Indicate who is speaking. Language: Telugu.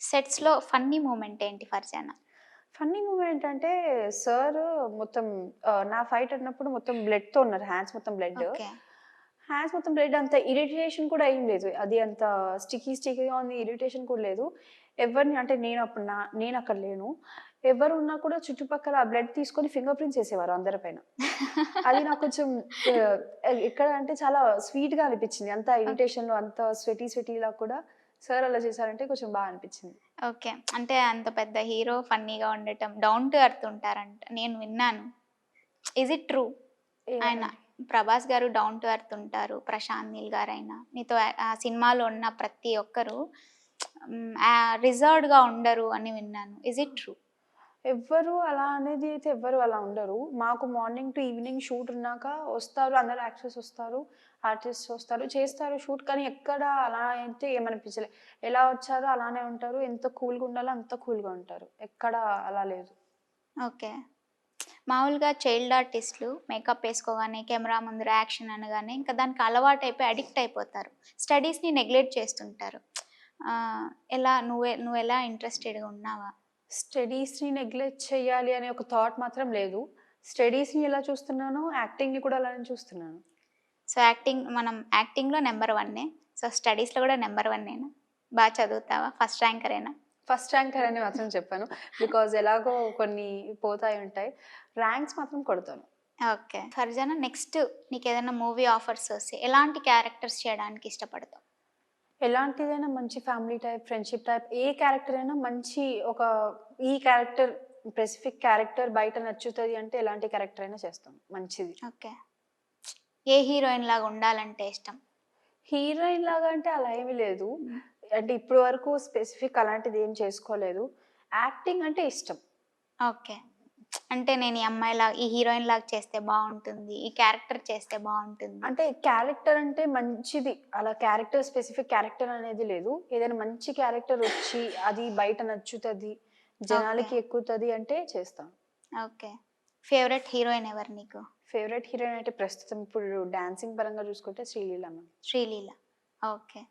Speaker 1: సెట్స్‌లో ఫన్నీ మూమెంట్ ఏంటి ఫర్జానా?
Speaker 2: ఫన్నీ మూమెంట్ అంటే సార్ మొత్తం నా ఫైట్ అన్నప్పుడు మొత్తం బ్లడ్‌తో ఉన్నారు. హ్యాండ్స్ మొత్తం బ్లడ్.
Speaker 1: ఓకే.
Speaker 2: హ్యాండ్స్ మొత్తం బ్లడ్ అంత ఇరిటేషన్ కూడా ఏం లేదు. అది అంత స్టిక్కీగా ఉంది. ఇరిటేషన్ కూడా లేదు. ఎవరిని అంటే నేనక్కడ లేను. ఎవరున్నా కూడా చుట్టుపక్కల ఆ బ్లడ్ తీసుకొని ఫింగర్ ప్రింట్స్ ఏసేవారు అందరి పైన. అది నాకు కొంచెం ఆహ్, ఎక్కడ అంటే చాలా స్వీట్‌గా అనిపించింది. అంత
Speaker 1: ఓకే.
Speaker 2: ఇరిటేషన్‌లో అంత స్వెటీలా కూడా సార్ అలా చేశారంటే కొంచెం అనిపించింది.
Speaker 1: ఓకే. అంటే అంత పెద్ద హీరో ఫన్నీగా ఉండటం, డౌన్ టు ఎర్త్ ఉంటారంట. నేను విన్నాను. Is it true? ఆయన
Speaker 2: ఏమని?
Speaker 1: 'ప్రభాస్' గారు డౌన్ టు ఎర్త్ ఉంటారు. 'ప్రశాంత్ నీల్' గారైనా, మీతో ఆ సినిమాలో ఉన్న ప్రతి ఒక్కరు రిజర్వ్డ్‌గా ఉండరు అని విన్నాను. Is it true?
Speaker 2: ఎవ్వరు అలా అనేది అయితే ఎవ్వరు అలా ఉండరు. మాకు మార్నింగ్ టు ఈవినింగ్ షూట్ ఉన్నాక వస్తారు. అందరు యాక్టర్స్ వస్తారు. ఆర్టిస్ట్స్ వస్తారు. చేస్తారు షూట్. కానీ ఎక్కడ అలా అయితే ఏమనిపించలే. ఎలా వచ్చారో అలానే ఉంటారు. ఎంత కూల్‌గా ఉండాలో అంత కూల్‌గా ఉంటారు. ఎక్కడ అలా లేదు.
Speaker 1: ఓకే. మామూలుగా చైల్డ్ ఆర్టిస్ట్‌లు మేకప్ ఏసుకోగానే, కెమెరా ముందర యాక్షన్ అనగానే ఇంకా దానికి అలవాటైపోయి అడిక్ట్ అయిపోతారు. స్టడీస్‌ని నెగ్లెక్ట్ చేస్తుంటారు. ఆహ్, ఎలా నువ్వెలా ఇంట్రెస్టెడ్‌గా ఉన్నావా?
Speaker 2: స్టడీస్‌ని నెగ్లెక్ట్ చేయాలి అనే ఒక థాట్ మాత్రం లేదు. స్టడీస్‌ని ఎలా చూస్తున్నానో యాక్టింగ్‌ని కూడా అలానే చూస్తున్నాను.
Speaker 1: సో, యాక్టింగ్‌లో నంబర్ వన్నే. సో, స్టడీస్‌లో కూడా నంబర్ వన్నేనా? చదువుతావా? ఫస్ట్ ర్యాంకరేనా?
Speaker 2: ఫస్ట్ ర్యాంకర్ అని మాత్రం చెప్పను. బికాజ్ ఎలాగో కొన్ని పోతాయి ఉంటాయి. ర్యాంక్స్ మాత్రం కొడతాను.
Speaker 1: ఓకే. ఫర్జానా నెక్స్ట్ నీకేదైనా మూవీ ఆఫర్స్ వస్తే ఎలాంటి క్యారెక్టర్స్ చేయడానికి ఇష్టపడతావు?
Speaker 2: ఎలాంటిదైనా మంచి ఫ్యామిలీ టైప్, ఫ్రెండ్‌షిప్ టైప్ ఏ క్యారెక్టర్ అయినా మంచి ఒక ఈ క్యారెక్టర్ స్పెసిఫిక్ క్యారెక్టర్ బయట నచ్చుతది అంటే ఎలాంటి క్యారెక్టర్ అయినా చేస్తాం. మంచిది.
Speaker 1: ఓకే. ఏ హీరోయిన్‌లాగా ఉండాలంటే ఇష్టం?
Speaker 2: హీరోయిన్ లాగా అంటే అలా ఏమి లేదు.
Speaker 1: హ్మ్.
Speaker 2: అంటే ఇప్పటి వరకు స్పెసిఫిక్ అలాంటిది ఏం చేసుకోలేదు. యాక్టింగ్ అంటే ఇష్టం.
Speaker 1: ఓకే. అంటే నేను ఈ హీరోయిన్‌లాగా చేస్తే బావుంటుంది. ఈ క్యారెక్టర్ చేస్తే బావుంటుంది.
Speaker 2: అంటే క్యారెక్టర్ అంటే మంచిది. అలా క్యారెక్టర్ స్పెసిఫిక్ క్యారెక్టర్ అనేది లేదు. ఏదైనా మంచి క్యారెక్టర్ వచ్చి అది బయట నచ్చుతది,
Speaker 1: ఓకే.
Speaker 2: జనాలకి ఎక్కుతది అంటే చేస్తాను.
Speaker 1: ఓకే. ఫేవరెట్ హీరోయిన్ ఎవరు నీకు?
Speaker 2: ఫేవరెట్ హీరోయిన్ అంటే ప్రస్తుతం ఇప్పుడు డాన్సింగ్ పరంగా చూసుకుంటే 'శ్రీలీల' మ్యామ్.
Speaker 1: 'శ్రీలీల.' ఓకే.